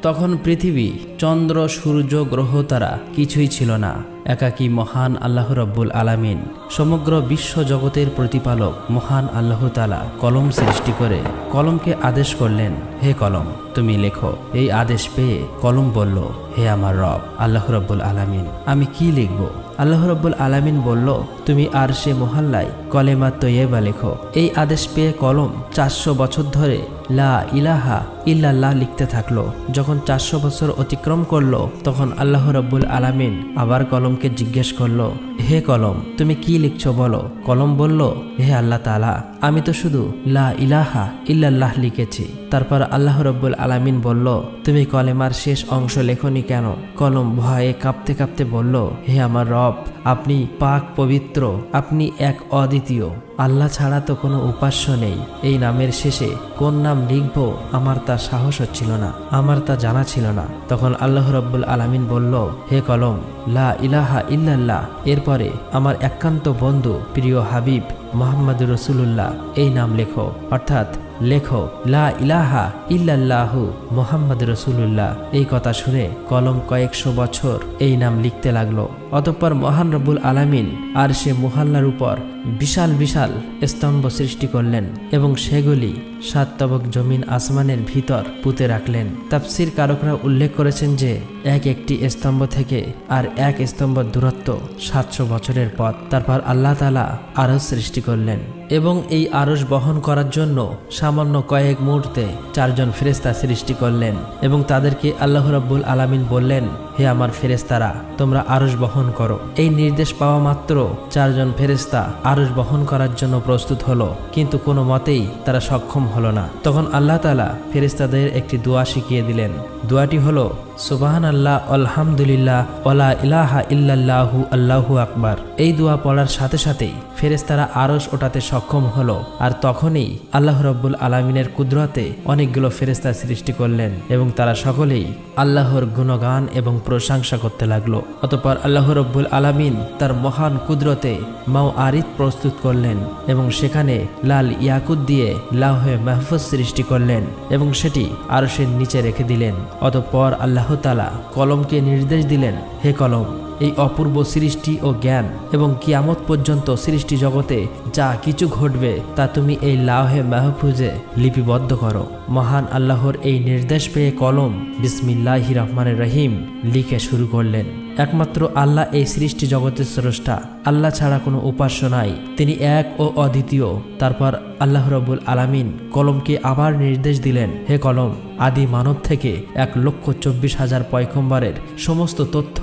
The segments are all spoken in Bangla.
তখন পৃথিবী, চন্দ্র, সূর্য, গ্রহ তারা কিছুই ছিল না। একাকী মহান আল্লাহ রব্বুল আলামিন, সমগ্র বিশ্ব জগতের প্রতিপালক মহান আল্লাহ তাআলা কলম সৃষ্টি করে কলমকে আদেশ করলেন, হে কলম তুমি লেখো। এই আদেশ পেয়ে কলম বলল, হে আমার রব আল্লাহ রব্বুল আলামিন, আমি কি লিখব? আল্লাহ রব্বুল আলামিন বলল, তুমি আরশে মুহাল্লায় কলেমা তৈয়বা লেখো। এই আদেশ পেয়ে কলম 400 বছর ধরে লা ইলাহা ইল্লাল্লাহ লিখতে থাকলো। যখন 400 বছর অতিক্রম করলো, তখন আল্লাহ রব্বুল আলামিন আবার কলমকে জিজ্ঞেস করলো, হে কলম তুমি কি লিখছো বলো। কলম বলল, হে আল্লাহ তাআলা, আমি তো শুধু লা ইলাহা ইল্লাল্লাহ লিখেছি। তারপর আল্লাহ রব্বুল আলামিন বলল, তুমি কলেমার শেষ অংশ লেখনি কেন? কলম ভয়ে কাঁপতে কাঁপতে বলল, হে আমার রব, আপনি পাক পবিত্র, আপনি এক অদ্বিতীয়, আল্লাহ ছাড়া তো কোনো উপাস্য নেই। এই নামের শেষে কোন নাম লিখব আমার তা সাহস হচ্ছিল না, আমার তা জানা ছিল না। তখন আল্লাহ রব্বুল আলামিন বলল, হে কলম লা ইলাহা ইল্লাল্লাহ, এরপরে আমার একান্ত বন্ধু প্রিয় হাবিব মুহাম্মদুর রাসূলুল্লাহ এই নাম লেখো, অর্থাৎ লেখো লা ইলাহা ইল্লাল্লাহু মুহাম্মদুর রাসূলুল্লাহ। এই কথা শুনে কলম কয়েকশো বছর এই নাম লিখতে লাগলো। অতঃপর মহান রব্বুল আলামিন আরশে মুহাল্লার উপর বিশাল বিশাল স্তম্ভ সৃষ্টি করলেন এবং সেগুলি 7 তবক জমিন আসমানের ভিতর পুঁতে রাখলেন। তাফসীর কারকরা উল্লেখ করেছেন যে এক একটি স্তম্ভ থেকে আর এক স্তম্ভ দূরত্ব 700 বছরের পথ। তারপর আল্লাহ তাআলা আরশ সৃষ্টি করলেন এবং এই আরশ বহন করার জন্য সামান্য কয়েক মুহূর্তে 4 জন ফেরেশতা সৃষ্টি করলেন এবং তাদেরকে আল্লাহ রাব্বুল আলামিন বললেন, হে আমার ফেরেশতারা, তোমরা আরশ বহন করো। এই নির্দেশ পাওয়া মাত্র 4 জন ফেরেশতা আরশ বহন করার জন্য প্রস্তুত হলো, কিন্তু কোনো মতেই তারা সক্ষম হলো না। তখন আল্লাহ তাআলা ফেরেশতাদের একটি দোয়া শিখিয়ে দিলেন। দোয়াটি হলো সুবহানাল্লাহ, আলহামদুলিল্লাহ, ওয়ালা ইলাহা ইল্লাল্লাহু, আল্লাহু আকবার। এই দোয়া পড়ার সাথে সাথেই ফেরেশতারা আরশ ওঠাতে সক্ষম হলো। আর তখনই আল্লাহ রাব্বুল আলামিনের কুদরতে অনেকগুলো ফেরেশতা সৃষ্টি করলেন এবং তারা সকলেই আল্লাহর গুণগান এবং প্রশংসা করতে লাগলো। অতঃপর আল্লাহ রাব্বুল আলামিন তার মহান কুদরতে মাওয়ারিদ প্রস্তুত করলেন এবং সেখানে লাল ইয়াকুত দিয়ে লাওহে মাহফুজ সৃষ্টি করলেন এবং সেটি আরশের নিচে রেখে দিলেন। অতঃপর আল্লাহ তাআলা কলমকে নির্দেশ দিলেন, হে কলম, এই অপূর্ব সৃষ্টি ও জ্ঞান এবং কিয়ামত পর্যন্ত সৃষ্টি জগতে যা কিছু ঘটবে তা তুমি এই লাওহে মাহফুজে লিপিবদ্ধ করো। মহান আল্লাহর এই নির্দেশ পেয়ে কলম বিসমিল্লাহির রহমানির রহিম লিখে শুরু করলেন। একমাত্র আল্লাহ এই সৃষ্টি জগতের স্রষ্টা, আল্লাহ ছাড়া কোনো উপাস্য নাই, তিনি এক ও অদ্বিতীয়। তারপর আল্লাহ রাব্বুল আলামিন কলমকে আবার নির্দেশ দিলেন, হে কলম, আদি মানব থেকে 1,24,000 পয়গম্বরের সমস্ত তথ্য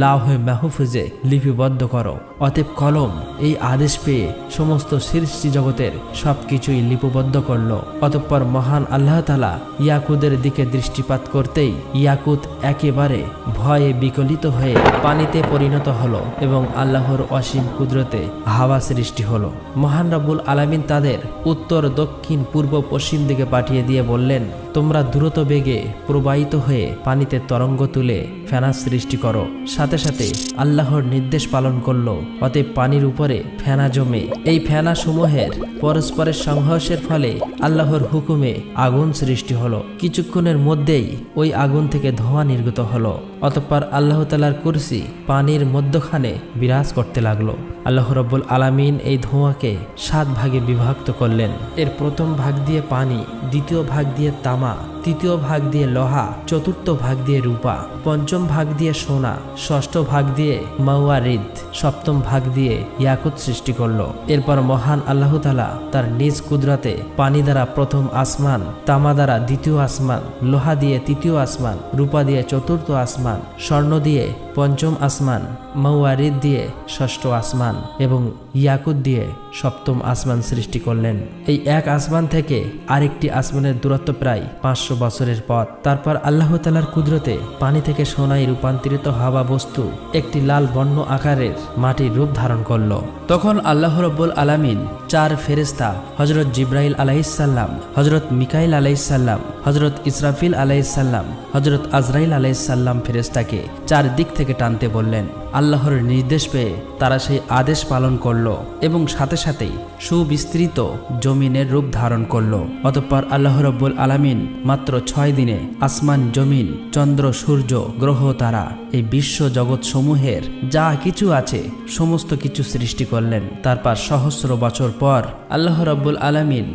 লাওহে মাহফুজে লিপিবদ্ধ করো। অতএব কলম এই আদেশ পেয়ে সমস্ত সৃষ্টি জগতের সবকিছুই লিপিবদ্ধ করল। অতঃপর মহান আল্লাহ তাআলা ইয়াকুতের দিকে দৃষ্টিপাত করতেই ইয়াকুত একেবারে ভয়ে বিকলিত হয়ে পানিতে পরিণত হলো এবং আল্লাহর অসীম কুদরতে হাওয়া সৃষ্টি হলো। মহান রব্বুল আলামিন তাদের উত্তর, দক্ষিণ, পূর্ব, পশ্চিম দিকে পাঠিয়ে দিয়ে বললেন, তোমরা দ্রুত বেগে প্রবাহিত হয়ে পানিতে তরঙ্গ তুলে ফেনা সৃষ্টি করো। সাথে সাথে আল্লাহর নির্দেশ পালন করলো। অতএব পানির উপরে ফেনা জমে এই ফেনা সমূহের পরস্পরের সংঘর্ষের ফলে আল্লাহর হুকুমে আগুন সৃষ্টি হলো। কিছুক্ষণের মধ্যেই ওই আগুন থেকে ধোঁয়া নির্গত হলো। অতঃপর আল্লাহ তাআলার কুরসি পানির মধ্যখানে বিরাজ করতে লাগলো। আল্লাহ রাব্বুল আলামিন এই ধোঁয়াকে 7 ভাগে বিভক্ত করলেন। এর প্রথম ভাগ দিয়ে পানি, দ্বিতীয় ভাগ দিয়ে তামা, তৃতীয় ভাগ দিয়ে লোহা, চতুর্থ ভাগ দিয়ে রূপা, পঞ্চম ভাগ দিয়ে সোনা, ষষ্ঠ ভাগ দিয়ে মাওয়ারিদ, সপ্তম ভাগ দিয়ে ইয়াকুত সৃষ্টি করলো। এরপর মহান আল্লাহ তাআলা তার নিজ কুদরতে পানি দ্বারা প্রথম আসমান, তামা দ্বারা দ্বিতীয় আসমান, লোহা দিয়ে তৃতীয় আসমান, রূপা দিয়ে চতুর্থ আসমান, স্বর্ণ দিয়ে পঞ্চম আসমান, মাওয়ারিদ দিয়ে ষষ্ঠ আসমান এবং ইয়াকুত দিয়ে সপ্তম আসমান সৃষ্টি করলেন। এই এক আসমান থেকে আরেকটি আসমানের দূরত্ব প্রায় 500 বছরের পথ। তারপর আল্লাহ তাআলার কুদরতে পানি থেকে সোনায় রূপান্তরিত হওয়া বস্তু একটি লাল বর্ণ আকারের মাটির রূপ ধারণ করল। তখন আল্লাহ রাব্বুল আলামিন 4 ফেরেশতা হযরত জিবরাইল আলাইহিস সালাম, হযরত মিকাইল আলাইহিস সালাম, হযরত ইসরাফিল আলাইহিস সালাম, হযরত আজরাইল আলাইহিস সালাম ফেরেশতাকে 4 দিক থেকে টানতে বললেন। আল্লাহর নির্দেশ পেয়ে তারা সেই আদেশ পালন করল এবং সাথে সাথেই সুবিস্তৃত জমিনের রূপ ধারণ করল। অতঃপর আল্লাহ রাব্বুল আলামিন মাত্র 6 দিনে আসমান, জমিন, চন্দ্র, সূর্য, গ্রহ, তারা এই বিশ্ব জগৎ সমূহের যা কিছু আছে সমস্ত কিছু সৃষ্টি করলেন। তারপর সহস্র বছর পর আল্লাহ রাব্বুল আলামিন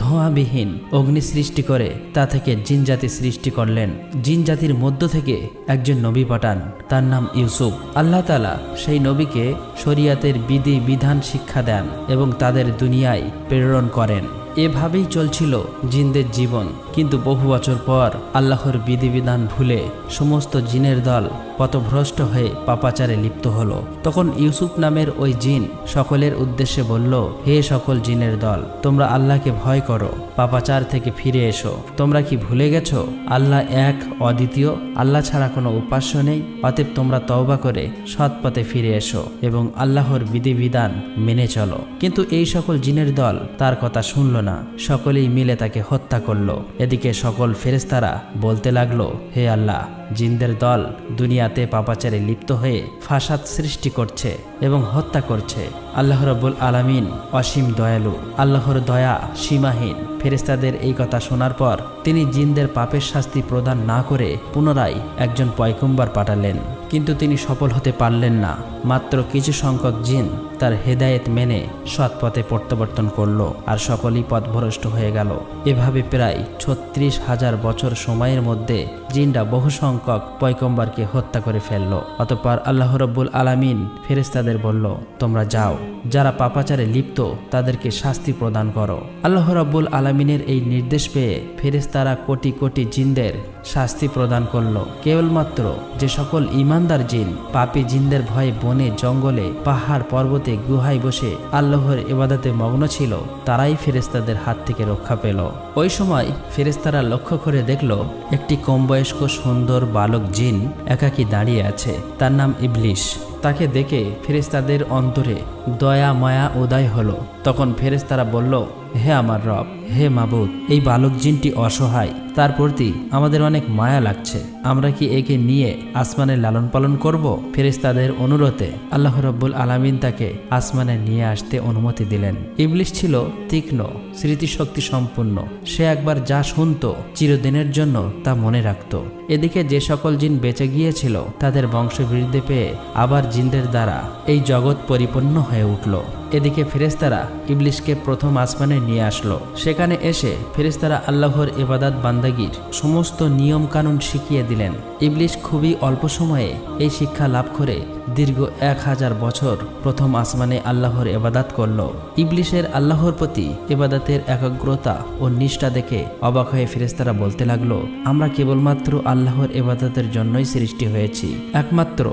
ধোঁয়াবিহীন অগ্নি সৃষ্টি করে তা থেকে জিনজাতি সৃষ্টি করলেন। জিনজাতির মধ্য থেকে একজন নবী পাঠান, তার নাম ইউসুফ। আল্লাহ তাআলা সেই নবীকে শরিয়াতের বিধি বিধান শিক্ষা দেন এবং তাদের দুনিয়ায় প্রেরণ করেন। এভাবেই চলছিল জিনদের জীবন। কিন্তু বহু বছর পর আল্লাহর বিধিবিধান ভুলে সমস্ত জিনের দল পথভ্রষ্ট হয়ে পাপাচারে লিপ্ত হলো। তখন ইউসুফ নামের ওই জিন সকলের উদ্দেশ্যে বলল, হে সকল জিনের দল, তোমরা আল্লাহকে ভয় করো, পাপাচার থেকে ফিরে এসো। তোমরা কি ভুলে গেছো আল্লাহ এক, অদ্বিতীয়, আল্লাহ ছাড়া কোনো উপাস্য নেই? অতএব তোমরা তওবা করে সৎ পথে ফিরে এসো এবং আল্লাহর বিধিবিধান মেনে চলো। কিন্তু এই সকল জিনের দল তার কথা শুনল না, সকলেই মিলে তাকে হত্যা করলো। এদিকে সকল ফেরেশতারা বলতে লাগলো, হে আল্লাহ, জিনদের দল দুনিয়াতে পাপাচারে লিপ্ত হয়ে ফাসাদ সৃষ্টি করছে এবং হত্যা করছে। আল্লাহ রাব্বুল আলামিন অসীম দয়ালু, আল্লাহর দয়া সীমাহীন। ফেরেশতাদের এই কথা শোনার পর তিনি জিনদের পাপের শাস্তি প্রদান না করে পুনরায় একজন পয়গম্বর পাঠালেন। কিন্তু তিনি সফল হতে পারলেন না। মাত্র কিছু সংখ্যক জিন তার হেদায়েত মেনে সৎ পথে প্রত্যাবর্তন করল, আর সকলেই পথভ্রষ্ট হয়ে গেল। এভাবে প্রায় 36,000 বছর সময়ের মধ্যে জিনরা বহু সংখ্যক পয়গম্বরকে হত্যা করে ফেলল। অতঃপর আল্লাহ রাব্বুল আলামিন ফেরেশতাদের বলল, তোমরা যাও, যারা পাপাচারে লিপ্ত তাদেরকে শাস্তি প্রদান করো। আল্লাহ রাব্বুল আলামিনের এই নির্দেশ পেয়ে ফেরেশতারা কোটি কোটি জিনদের শাস্তি প্রদান করল। কেবলমাত্র যে সকল ঈমানদার জিন পাপী জিনদের ভয়ে বনে, জঙ্গলে, পাহাড়, পর্বতে, গুহায় বসে আল্লাহর ইবাদতে মগ্ন ছিল, তারাই ফেরেশতাদের হাত থেকে রক্ষা পেল। ওই সময় ফেরেশতারা লক্ষ্য করে দেখল একটি কমবয়স্ক সুন্দর বালক জিন একাকী দাঁড়িয়ে আছে। তার নাম ইবলিশ। তাকে দেখে ফেরেশতাদের অন্তরে দয়া মায়া উদয় হলো। তখন ফেরেশতারা বলল, হে আমার রব, হে মাবুদ, এই বালক জিনটি অসহায়, তার প্রতি আমাদের অনেক মায়া লাগছে। আমরা কি একে নিয়ে আসমানে লালন পালন করব? ফেরেশতাদের অনুরোধে আল্লাহ রাব্বুল আলামিন তাকে আসমানে নিয়ে আসতে অনুমতি দিলেন। ইবলিশ ছিল তীক্ষ্ণ স্মৃতিশক্তি সম্পন্ন। সে একবার যা শুনতো চিরদিনের জন্য তা মনে রাখত। এদিকে যে সকল জিন বেঁচে গিয়েছিল তাদের বংশবৃদ্ধি পেয়ে আবার জিনদের দ্বারা এই জগৎ পরিপূর্ণ হয়ে উঠল। এদিকে ফেরেশতারা ইবলিশকে প্রথম আসমানে নিয়ে আসলো। সেখানে এসে ফেরেশতারা আল্লাহর ইবাদত বান্দাগির সমস্ত নিয়ম কানুন শিখিয়ে দিলেন। ইবলিশ খুবই অল্প সময়ে এই শিক্ষা লাভ করে দীর্ঘ 1000 বছর প্রথম আসমানে আল্লাহর ইবাদত করল। ইবলিশের আল্লাহর প্রতি ইবাদতের একাগ্রতা ও নিষ্ঠা দেখে অবাক হয়ে ফেরেশতারা বলতে লাগলো, আমরা কেবলমাত্র আল্লাহর ইবাদতের জন্যই সৃষ্টি হয়েছি। একমাত্র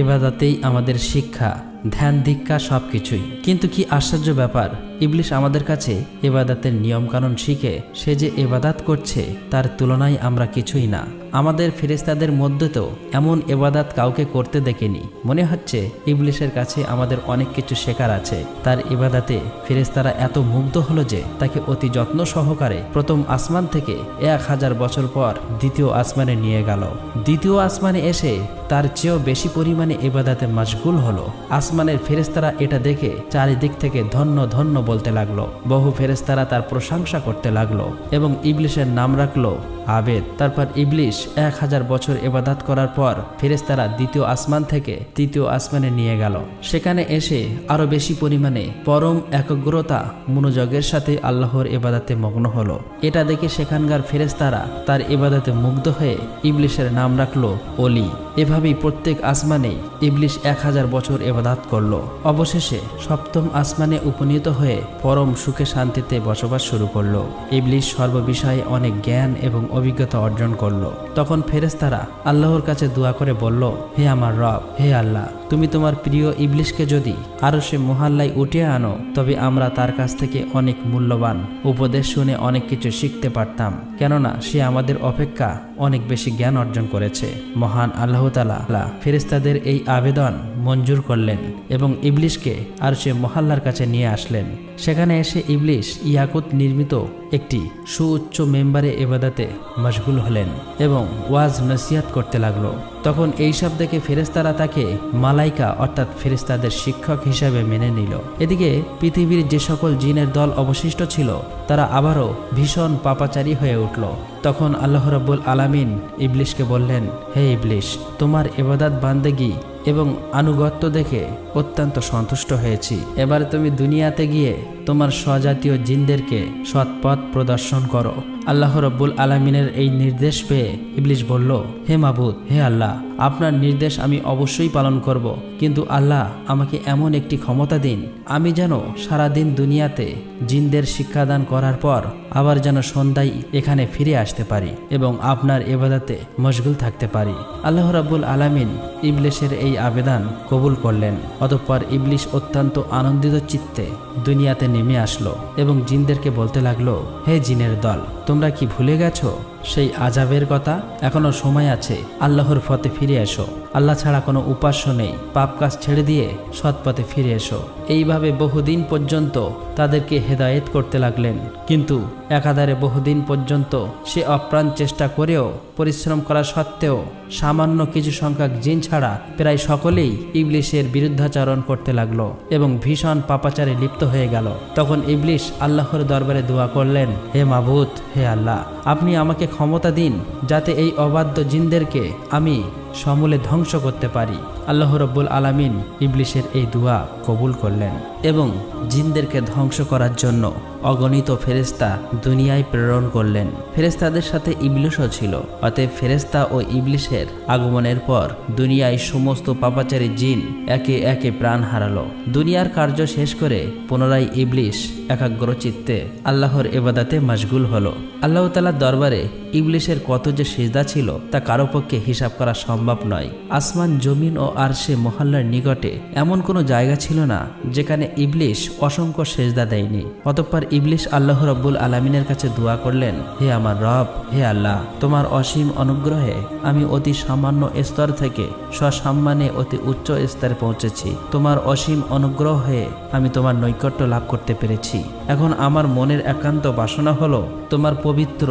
ইবাদতেই আমাদের শিক্ষা, ধ্যান, দীক্ষা সবকিছুই। কিন্তু কি আশ্চর্য ব্যাপার, ইবলিশ আমাদের কাছে ইবাদতের নিয়মকানুন শিখে সে যে ইবাদত করছে তার তুলনায় আমরা কিছুই না। আমাদের ফেরেশতাদের মধ্যে তো এমন ইবাদত কাউকে করতে দেখিনি। মনে হচ্ছে ইবলিশের কাছে আমাদের অনেক কিছু শেখার আছে। তার ইবাদতে ফেরেশতারা এত মুগ্ধ হলো যে তাকে অতি যত্ন সহকারে প্রথম আসমান থেকে 1000 বছর পর দ্বিতীয় আসমানে নিয়ে গেল। দ্বিতীয় আসমানে এসে তার চেয়েও বেশি পরিমাণে ইবাদতে মশগুল হলো। আসমানের ফেরেশতারা এটা দেখে চারিদিক থেকে ধন্য ধন্য বলতে লাগলো। বহু ফেরেশতারা তার প্রশংসা করতে লাগলো এবং ইবলিশের নাম রাখলো আবেদ। তারপর ইবলিশ 1000 বছর ইবাদত করার পর ফেরেশতারা দ্বিতীয় আসমান থেকে তৃতীয় আসমানে নিয়ে গেল। সেখানে এসে আরো বেশি পরিমাণে পরম একাগ্রতা মনোযোগের সাথে আল্লাহর ইবাদতে মগ্ন হলো। এটা দেখে সেখানকার ফেরেশতারা তার ইবাদতে মুগ্ধ হয়ে ইবলিশের নাম রাখলো অলি। এভাবেই প্রত্যেক আসমানে ইবলিশ 1000 বছর ইবাদত করলো। অবশেষে সপ্তম আসমানে উপনীত হয়ে পরম সুখে শান্তিতে বসবাস শুরু করলো। ইবলিশ সর্ববিষয়ে অনেক জ্ঞান এবং অভিজ্ঞতা অর্জন করলো। তখন ফেরেশতারা আল্লাহর কাছে দোয়া করে বলল, হে আমার রব, হে আল্লাহ, তুমি তোমার প্রিয় ইবলিশকে যদি আরশে মুহাল্লায় উঠিয়ে আনো তবে আমরা তার কাছ থেকে অনেক মূল্যবান উপদেশ শুনে অনেক কিছু শিখতে পারতাম, কেননা সে আমাদের অপেক্ষা অনেক বেশি জ্ঞান অর্জন করেছে। মহান আল্লাহ তাআলা ফেরেশতাদের এই আবেদন মঞ্জুর করলেন এবং ইবলিশকে আরশে মহল্লার কাছে নিয়ে আসলেন। সেখানে এসে ইবলিশ ইয়াকুত নির্মিত একটি সুউচ্চ মেম্বারে ইবাদতে মশগুল হলেন এবং ওয়াজ নসিহত করতে লাগলো। তখন এইসব দেখে ফেরেশতারা তাকে মালাইকা অর্থাৎ ফেরেশতাদের শিক্ষক হিসেবে মেনে নিল। এদিকে পৃথিবীর যে সকল জিনের দল অবশিষ্ট ছিল তারা আবারও ভীষণ পাপাচারী হয়ে উঠল। তখন আল্লাহ রাব্বুল আলামিন ইবলিশকে বললেন, হে ইবলিশ, তোমার ইবাদত বান্দেগি এবং আনুগত্য দেখে অত্যন্ত সন্তুষ্ট হয়েছি। এবার তুমি দুনিয়াতে গিয়ে তোমার স্বজাতীয় জিনদেরকে সৎপথ প্রদর্শন করো। আল্লাহ রাব্বুল আলামিনের এই নির্দেশ পেয়ে ইবলিশ বলল, হে মাবুদ, হে আল্লাহ, আপনার নির্দেশ আমি অবশ্যই পালন করব, কিন্তু আল্লাহ আমাকে এমন একটি ক্ষমতা দিন আমি যেন সারাদিন দুনিয়াতে জিনদের শিক্ষাদান করার পর আবার যেন সন্ধ্যায় এখানে ফিরে আসতে পারি এবং আপনার ইবাদতে মশগুল থাকতে পারি। আল্লাহ রাব্বুল আলামিন ইবলিশের এই আবেদন কবুল করলেন। অতঃপর ইবলিশ অত্যন্ত আনন্দিত চিত্তে দুনিয়াতে নেমে আসলো এবং জিনদেরকে বলতে লাগলো, হে জিনের দল, তোমরা কি ভুলে গেছো সেই আযাবের কথা? এখনো সময় আছে, আল্লাহর পথে ফিরে এসো। আল্লাহ ছাড়া কোনো উপাস্য নেই, পাপ কাজ ছেড়ে দিয়ে সৎ পথে ফিরে এসো। এইভাবে বহুদিন পর্যন্ত তাদেরকে হেদায়েত করতে লাগলেন, কিন্তু একাধারে বহুদিন পর্যন্ত সে অপ্রাণ চেষ্টা করেও পরিশ্রম করা সত্ত্বেও সামান্য কিছু সংখ্যক জিন ছাড়া প্রায় সকলেই ইবলিশের বিরুদ্ধাচরণ করতে লাগলো এবং ভীষণ পাপাচারে লিপ্ত হয়ে গেল। তখন ইবলিশ আল্লাহর দরবারে দোয়া করলেন, হে মাবুদ, হে আল্লাহ, আপনি আমাকে ক্ষমতা দিন যাতে এই অবাধ্য জিনদেরকে আমি সমূলে ধ্বংস করতে পারি। আল্লাহ রাব্বুল আলামিন ইবলিশের এই দোয়া কবুল করলেন এবং জিনদেরকে ধ্বংস করার জন্য অগণিত ফেরেশতা দুনিয়ায় প্রেরণ করলেন। ফেরেশতাদের সাথে ইবলিশও ছিল। অতএব ফেরেশতা ও ইবলিশের আগমনের পর দুনিয়ায় সমস্ত পাপাচারী জিন একে একে প্রাণ হারালো। দুনিয়ার কার্য শেষ করে পুনরায় ইবলিশ একাগ্রচিত্তে আল্লাহর ইবাদতে মশগুল হলো। আল্লাহ তাআলার দরবারে ইবলিশের কত যে সিজদা ছিল তা কারো পক্ষে হিসাব করা সম্ভব নয়। আসমান, জমিন ও আরশে মহল্লার নিকটে এমন কোনো জায়গা ছিল না যেখানে ইবলিশ অসংখ্য সিজদা দেয়নি। অতঃপর ইবলিশ আল্লাহ রাব্বুল আলামিনের কাছে দোয়া করলেন, হে আমার রব, হে আল্লাহ, তোমার অসীম অনুগ্রহে আমি অতি সামান্য স্তর থেকে সসম্মানে অতি উচ্চ স্তরে পৌঁছেছি। তোমার অসীম অনুগ্রহে আমি তোমার নৈকট্য লাভ করতে পেরেছি। এখন আমার মনের একান্ত বাসনা হলো তোমার পবিত্র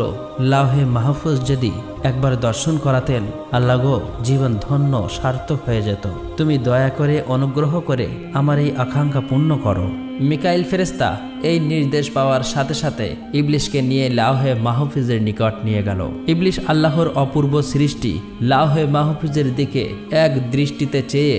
লাওহে মাহফুজ যদি একবার দর্শন করাতেন, আল্লাহ গো, জীবন ধন্য সার্থক হয়ে যেত। তুমি দয়া করে অনুগ্রহ করে আমার এই আকাঙ্ক্ষা পূর্ণ করো। মিকাইল ফেরেশতা এই নির্দেশ পাওয়ার সাথে সাথে ইবলিশকে নিয়ে লাওহে মাহফুজের নিকট নিয়ে গেল। ইবলিশ আল্লাহর অপূর্ব সৃষ্টি লাওহে মাহফুজের দিকে এক দৃষ্টিতে চেয়ে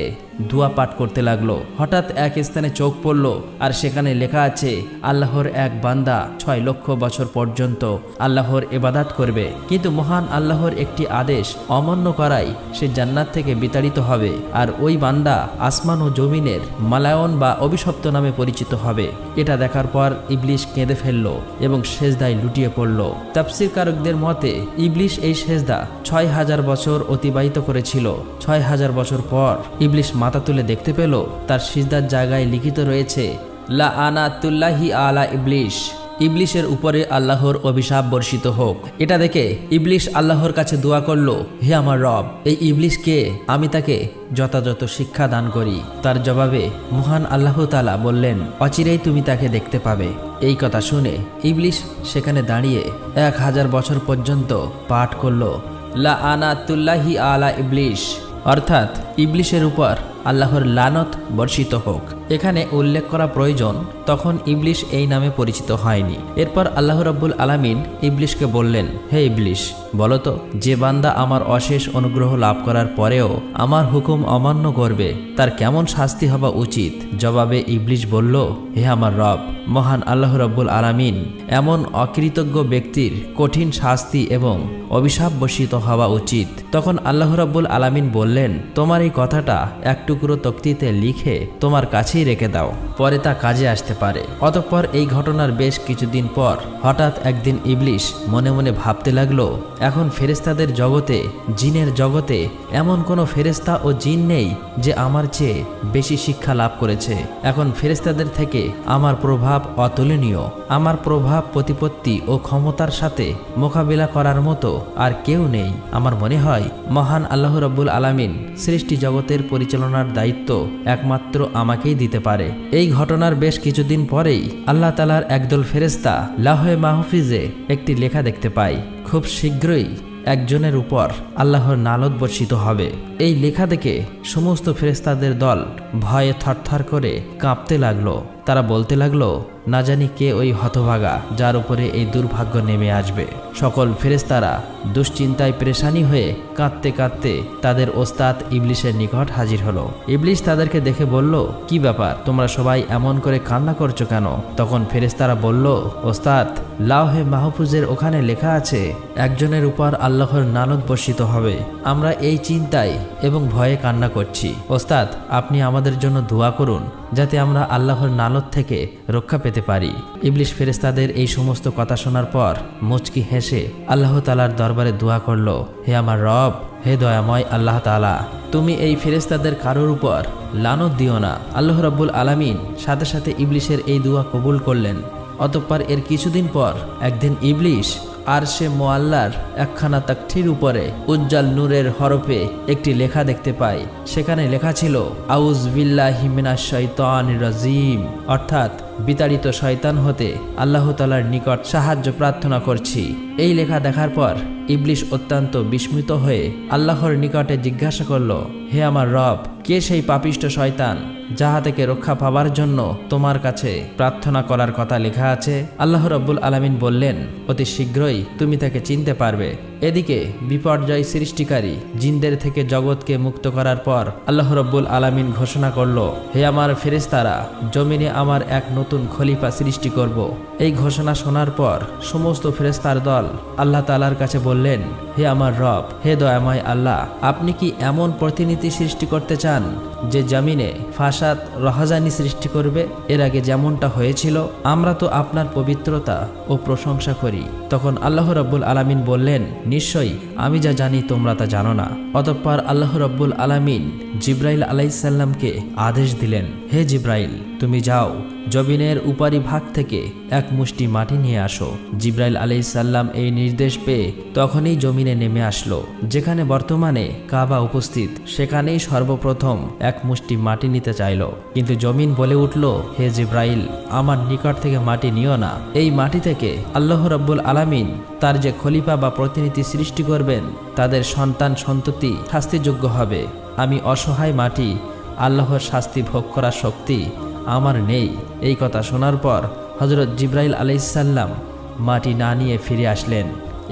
দোয়া পাঠ করতে লাগলো। হঠাৎ এক স্থানে চোখ পড়ল আর সেখানে লেখা আছে, আল্লাহর এক বান্দা 6 লক্ষ বছর পর্যন্ত আল্লাহর ইবাদত করবে, কিন্তু মহান আল্লাহর একটি আদেশ অমান্য করায় সে জান্নাত থেকে বিতাড়িত হবে, আর ওই বান্দা আসমান ও জমিনের মালায়ন বা অভিশপ্ত নামে পরিচিত হবে। এটা দেখার পর ইবলিশ কেঁদে ফেলল এবং সেজদায় লুটিয়ে পড়ল। তাফসীরকারকদের মতে ইবলিশ এই সেজদা 6000 বছর অতিবাহিত করেছিল। 6000 বছর পর ইবলিশ মাথা তুলে দেখতে পেল তার সিজদার জায়গায় লিখিত রয়েছে, লাআনাতুল্লাহি আলা ইবলিশ, ইবলিশের উপরে আল্লাহর অভিশাপ বর্ষিত হোক। এটা দেখে ইবলিশ আল্লাহর কাছে দোয়া করল, হে আমার রব, এই ইবলিশকে আমি তাকে যথাযথ শিক্ষা দান করি। তার জবাবে মহান আল্লাহ তাআলা বললেন, অচিরেই তুমি তাকে দেখতে পাবে। এই কথা শুনে ইবলিশ সেখানে দাঁড়িয়ে 1000 বছর পর্যন্ত পাঠ করল, লাআনাতুল্লাহি আলা ইবলিশ, অর্থাৎ ইবলিশের উপর আল্লাহর লানত বর্ষিত হোক। এখানে উল্লেখ করা প্রয়োজন তখন ইবলিশ এই নামে পরিচিত হয়নি। এরপর আল্লাহ রাব্বুল আলামিন ইবলিশকে বললেন, হে ইবলিশ, বলতো যে বান্দা আমার অশেষ অনুগ্রহ লাভ করার পরেও আমার হুকুম অমান্য করবে তার কেমন শাস্তি হওয়া উচিত? জবাবে ইবলিশ বলল, হে আমার রব, মহান আল্লাহ রাব্বুল আলামিন এমন অকৃতজ্ঞ ব্যক্তির কঠিন শাস্তি এবং অভিশাপ বর্ষিত হওয়া উচিত। তখন আল্লাহ রাব্বুল আলামিন বললেন, তোমার এই কথাটা এক টুকরো তক্তিতে লিখে তোমার কাছেই রেখে দাও, পরে তা কাজে আসতে পারে। অতঃপর এই ঘটনার বেশ কিছুদিন পর হঠাৎ একদিন ইবলিশ মনে মনে ভাবতে লাগলো, এখন ফেরেশতাদের জগতে, জিনের জগতে এমন কোনো ফেরেশতা ও জিন নেই যে আমার চেয়ে বেশি শিক্ষা লাভ করেছে। এখন ফেরেশতাদের থেকে আমার প্রভাব অতুলনীয়। আমার প্রভাব, প্রতিপত্তি ও ক্ষমতার সাথে মোকাবিলা করার মতো আর কেউ নেই। আমার মনে হয় মহান আল্লাহ রাব্বুল আলামিন সৃষ্টি জগতের পরিচালনার ঘটনার দায়িত্ব একমাত্র আমাকেই দিতে পারে। এই ঘটনার বেশ কিছুদিন পরেই আল্লাহ তাআলার একদল ফেরেশতা লাওহে মাহফুজে একটি লেখা দেখতে পায়, খুব শীঘ্রই একজনের উপর আল্লাহর নালত বর্ষিত হবে। এই লেখা দেখে সমস্ত ফেরেশতাদের দল ভয়ে থরথর করে কাঁপতে লাগলো। তারা বলতে লাগলো, না জানি কে ওই হতভাগা যার উপরে এই দুর্ভাগ্য নেমে আসবে। সকল ফেরেশতারা দুশ্চিন্তায় পেরেশানি হয়ে কাঁদতে কাঁদতে তাদের ওস্তাদ ইবলিশের নিকট হাজির হলো। ইবলিশ তাদেরকে দেখে বলল, কি ব্যাপার, তোমরা সবাই এমন করে কান্না করছো কেন? তখন ফেরেশতারা বলল, ওস্তাদ, লাওহে মাহফুজের ওখানে লেখা আছে একজনের উপর আল্লাহর নালত বর্ষিত হবে। আমরা এই চিন্তায় এবং ভয়ে কান্না করছি। ওস্তাদ, আপনি আমাদের জন্য দোয়া করুন যাতে আমরা আল্লাহর নালত থেকে রক্ষা পেতে পারি। ইবলিশ ফেরেশতাদের এই সমস্ত কথা শোনার পর মুচকি হেসে আল্লাহ তাআলার দরবারে দোয়া করল, হে আমার রব, হে দয়াময় আল্লাহ তাআলা, তুমি এই ফেরেশতাদের কারোর উপর লানত দিও না। আল্লাহ রাব্বুল আলামিন সাথে সাথে ইবলিশের এই দোয়া কবুল করলেন। অতঃপর এর কিছুদিন পর একদিন ইবলিশ আরশে মুআল্লার একখানা তাকঠির উপরে উজ্জ্বল নূরের হরফে একটি লেখা দেখতে পায়। সেখানে লেখা ছিল, আউযু বিল্লাহি মিনাশ শাইতানির রাজিম, অর্থাৎ বিতাড়িত শয়তান হতে আল্লাহ তাআলার নিকট সাহায্য প্রার্থনা করছি। এই লেখা দেখার পর ইবলিশ অত্যন্ত বিস্মিত হয়ে আল্লাহর নিকটে জিজ্ঞাসা করল, হে আমার রব, কে সেই পাপিষ্ট শয়তান যাহা থেকে রক্ষা পাবার জন্য তোমার কাছে প্রার্থনা করার কথা লেখা আছে? আল্লাহ রাব্বুল আলামিন বললেন, অতি শীঘ্রই তুমি তাকে চিনতে পারবে। এদিকে বিপর্যয় সৃষ্টিকারী জিনদের থেকে জগৎকে মুক্ত করার পর আল্লাহ রাব্বুল আলামিন ঘোষণা করল, হে আমার ফেরেশতারা, জমিনে আমার এক নতুন খলিফা সৃষ্টি করব। এই ঘোষণা শোনার পর সমস্ত ফেরেশতার দল আল্লাহ তাআলার কাছে বললেন, হে আমার রব, হে দয়াময় আল্লাহ, আপনি কি এমন প্রতিনিধি সৃষ্টি করতে চান যে জমিনে ফাসাদ রহাজানি সৃষ্টি করবে? এর আগে যেমনটা হয়েছিল, আমরা তো আপনার পবিত্রতা ও প্রশংসা করি। তখন আল্লাহ রাব্বুল আলামিন বললেন, নিশ্চয়ই আমি যা জানি তোমরা তা জানো না। অতঃপর আল্লাহ রাব্বুল আলামিন জিব্রাইল আলাইহিস সালামকে আদেশ দিলেন, হে জিব্রাইল, তুমি যাও, জমিনের উপরি ভাগ থেকে এক মুষ্টি মাটি নিয়ে আসো। জিব্রাইল আলাইহিস সালাম এই নির্দেশ পেয়ে তখনই জমিনে নেমে আসলো। যেখানে বর্তমানে কাবা উপস্থিত, সেখানেই সর্বপ্রথম এক মুষ্টি মাটি নিতে চাইল। কিন্তু জমিন বলে উঠল, হে জিব্রাইল, আমার নিকট থেকে মাটি নিও না। এই মাটি থেকে আল্লাহ রাব্বুল আলামিন তার যে খলিফা বা প্রতিনিধি সৃষ্টি করবেন, তাদের সন্তান সন্ততি শাস্তিযোগ্য হবে। আমি অসহায় মাটি, আল্লাহর শাস্তি ভোগ করার শক্তি আমার নেই। এই কথা শোনার পর হযরত জিব্রাইল আলাইহিস সালাম মাটি না নিয়ে ফিরে আসলেন।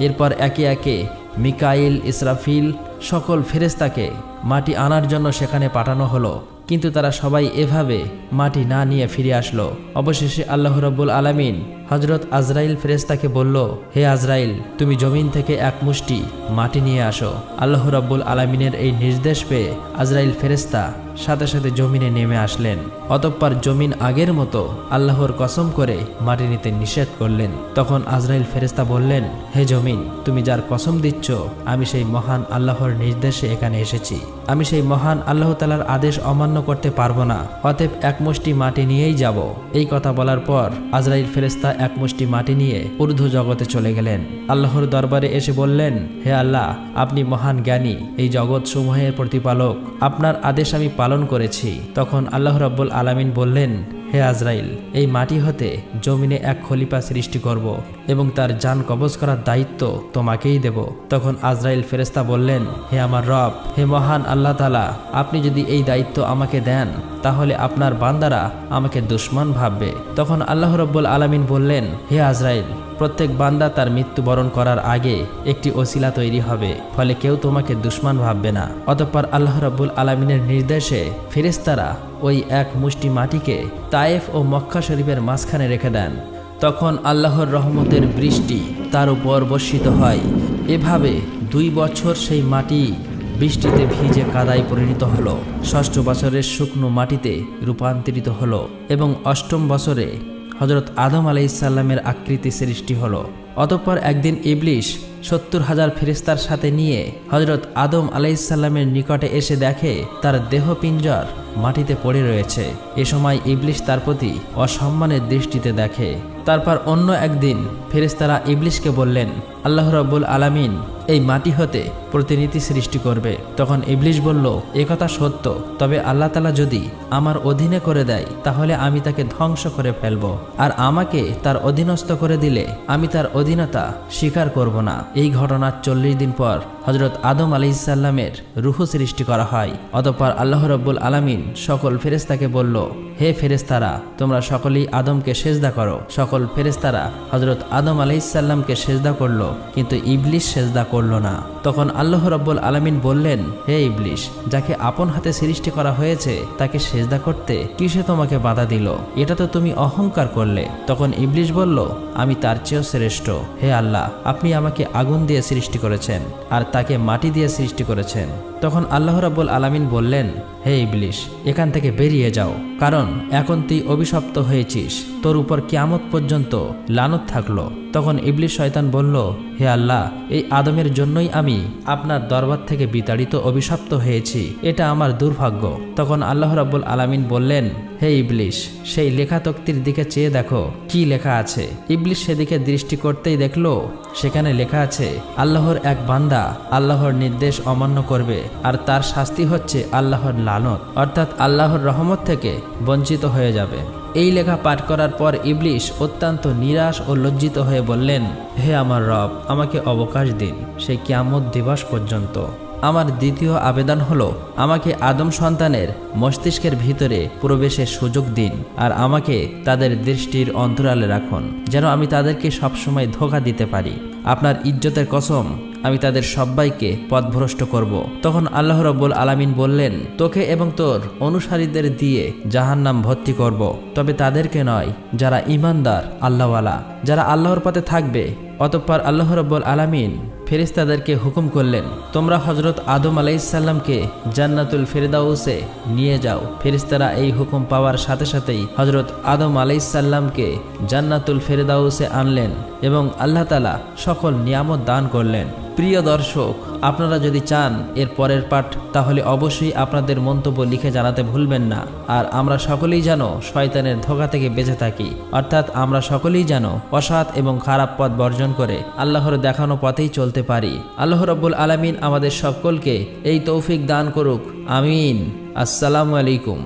এরপর একে একে মিকাইল, ইসরাফিল সকল ফেরেশতাকে মাটি আনার জন্য সেখানে পাঠানো হলো, কিন্তু তারা সবাই এভাবে মাটি না নিয়ে ফিরে আসলো। অবশেষে আল্লাহ রাব্বুল আলামিন হযরত আজরাইল ফেরেশতাকে বলল, হে আজরাইল, তুমি জমিন থেকে এক মুষ্টি মাটি নিয়ে আসো। আল্লাহ রাব্বুল আলামিনের এই নির্দেশ পেয়ে আজরাইল ফেরেশতা সাথে সাথে জমিনে নেমে আসলেন। অতঃপর জমিন আগের মতো আল্লাহর কসম করে মাটি নিতে নিষেধ করলেন। তখন আজরাইল ফেরেশতা বললেন, হে জমিন, তুমি যার কসম দিচ্ছ, আমি সেই মহান আল্লাহর নির্দেশে এখানে এসেছি। আমি সেই মহান আল্লাহ তাআলার আদেশ অমান্য করতে পারবো না। অতএব এক মুষ্টি মাটি নিয়েই যাব। এই কথা বলার পর আজরাইল ফেরেশতা এক মুষ্টি মাটি নিয়ে ঊর্ধ্ব জগতে চলে গেলেন। আল্লাহর দরবারে এসে বললেন, হে আল্লাহ, আপনি মহান জ্ঞানী, এই জগৎ সমূহের প্রতিপালক, আপনার আদেশ আমি পালন করেছি। তখন আল্লাহ রাব্বুল আলামিন বললেন, হে আজরাইল, এই মাটি হতে জমিনে এক খলিফা সৃষ্টি করব এবং তার জান কবজ করার দায়িত্ব তোমাকেই দেব। তখন আজরাইল ফেরেশতা বললেন, হে আমার রব, হে মহান আল্লাহ তাআলা, আপনি যদি এই দায়িত্ব আমাকে দেন, তাহলে আপনার বান্দারা আমাকে দুশমন ভাববে। তখন আল্লাহ রাব্বুল আলামিন বললেন, হে আজরাইল, প্রত্যেক বান্দা তার মৃত্যুবরণ করার আগে একটি ওসিলা তৈরি হবে, ফলে কেউ তোমাকে দুশমন ভাববে না। অতঃপর আল্লাহ রাব্বুল আলামিনের নির্দেশে ফেরেশতারা ওই এক মুষ্টি মাটিকে তায়েফ ও মক্কা শরীফের মাঝখানে রেখে দেন। তখন আল্লাহর রহমতের বৃষ্টি তার উপর বর্ষিত হয়। এভাবে 2 বছর সেই মাটি বৃষ্টিতে ভিজে কাদায় পরিণত হলো। 6ষ্ঠ বছরের শুকনো মাটিতে রূপান্তরিত হলো এবং 8ম বছরে হযরত আদম আলাইহিস সালামের আকৃতি সৃষ্টি হলো। অতঃপর একদিন ইবলিশ 70,000 ফেরেশতার সাথে নিয়ে হযরত আদম আলাইহিস সালামের নিকটে এসে দেখে তার দেহপিঞ্জর মাটিতে পড়ে রয়েছে। এ সময় ইবলিশ তার প্রতি অসম্মানের দৃষ্টিতে দেখে। তারপর অন্য একদিন ফেরেশতারা ইবলিশকে বললেন, আল্লাহ রাব্বুল আলামিন এই মাটি হতে প্রতিনিধি সৃষ্টি করবে। তখন ইবলিশ বলল, একথা সত্য, তবে আল্লাহ তাআলা যদি আমার অধীনে করে দেয় তাহলে আমি তাকে ধ্বংস করে ফেলব, আর আমাকে তার অধীনস্থ করে দিলে আমি তার অধীনতা স্বীকার করব না। এই ঘটনার 40 দিন পর হযরত আদম আলাইহিসসালামের রূহ সৃষ্টি করা হয়। অতঃপর আল্লাহ রাব্বুল আলামিন সকল ফেরেশতাকে বলল, হে ফেরেশতারা, তোমরা সকলেই আদমকে সেজদা করো। সকল ফেরেশতারা হযরত আদম আলাইহিসসালামকে সেজদা করল, কিন্তু ইবলিশ সেজদা করল না। তখন আল্লাহ রাব্বুল আলামিন বললেন, হে ইবলিশ, যাকে আপন হাতে সৃষ্টি করা হয়েছে তাকে সেজদা করতে কিসে তোমাকে বাধা দিল? এটা তো তুমি অহংকার করলে। তখন ইবলিশ বলল, আমি তার চেয়েও শ্রেষ্ঠ। হে আল্লাহ, আপনি আমাকে আগুন দিয়ে সৃষ্টি করেছেন আর তাকে মাটি দিয়ে সৃষ্টি করেছেন। তখন আল্লাহ রাব্বুল আলামিন বললেন, হে ইবলিশ, এখান থেকে বেরিয়ে যাও, কারণ এখন তুই অভিশপ্ত হয়েছিস, তোর উপর কিয়ামত পর্যন্ত লানত থাকলো। তখন ইবলিশ শয়তান বলল, হে আল্লাহ, এই আদমের জন্যই আমি আপনার দরবার থেকে বিতাড়িত অভিশপ্ত হয়েছি, এটা আমার দুর্ভাগ্য। তখন আল্লাহ রাব্বুল আলামিন বললেন, হে ইবলিশ, সেই লেখা তক্তির দিকে চেয়ে দেখো কি লেখা আছে। ইবলিশ সেদিকে দৃষ্টি করতেই দেখলো সেখানে লেখা আছে, আল্লাহর এক বান্দা আল্লাহর নির্দেশ অমান্য করবে আর তার শাস্তি হচ্ছে আল্লাহর লানত, অর্থাৎ আল্লাহর রহমত থেকে বঞ্চিত হয়ে যাবে। এই লেখা পাঠ করার পর ইবলিশ অত্যন্ত নিরাশ ও লজ্জিত হয়ে বললেন, হে আমার রব, আমাকে অবকাশ দিন সেই কিয়ামত দিবস পর্যন্ত। আমার দ্বিতীয় আবেদন হলো, আমাকে আদম সন্তানের মস্তিষ্কের ভিতরে প্রবেশের সুযোগ দিন আর আমাকে তাদের দৃষ্টির অন্তরালে রাখুন, যেন আমি তাদেরকে সবসময় ধোঁকা দিতে পারি। আপনার ইজ্জতের কসম, আমি তাদের সবাইকে পথভ্রষ্ট করব। তখন আল্লাহ রাব্বুল আলামিন বললেন, তোকে এবং তোর অনুসারীদের দিয়ে জাহান্নাম ভর্তি করব, তবে তাদেরকে নয় যারা ঈমানদার আল্লাহওয়ালা, যারা আল্লাহর পথে থাকবে। অতঃপর আল্লাহ রাব্বুল আলামিন ফেরেশতাদেরকে হুকুম করলেন, তোমরা হযরত আদম আলাইহিসসালামকে জান্নাতুল ফেরদাউসে নিয়ে যাও। ফেরেশতারা এই হুকুম পাওয়ার সাথে সাথেই হযরত আদম আলাইহিসসালামকে জান্নাতুল ফেরদাউসে আনলেন এবং আল্লাহ তাআলা সকল নিয়ামত দান করলেন। প্রিয় দর্শক, আপনারা যদি চান এর পরের পাঠ, তাহলে অবশ্যই আপনাদের মন্তব্য লিখে জানাতে ভুলবেন না। আর আমরা সকলেই যেন শয়তানের ধোঁকা থেকে বেঁচে থাকি, অর্থাৎ আমরা সকলেই যেন অসৎ এবং খারাপ পথ বর্জন করে আল্লাহর দেখানো পথেই চলতে পারি। আল্লাহ রাব্বুল আলামিন আমাদের সকলকে এই তৌফিক দান করুক, আমিন। আসসালামু আলাইকুম।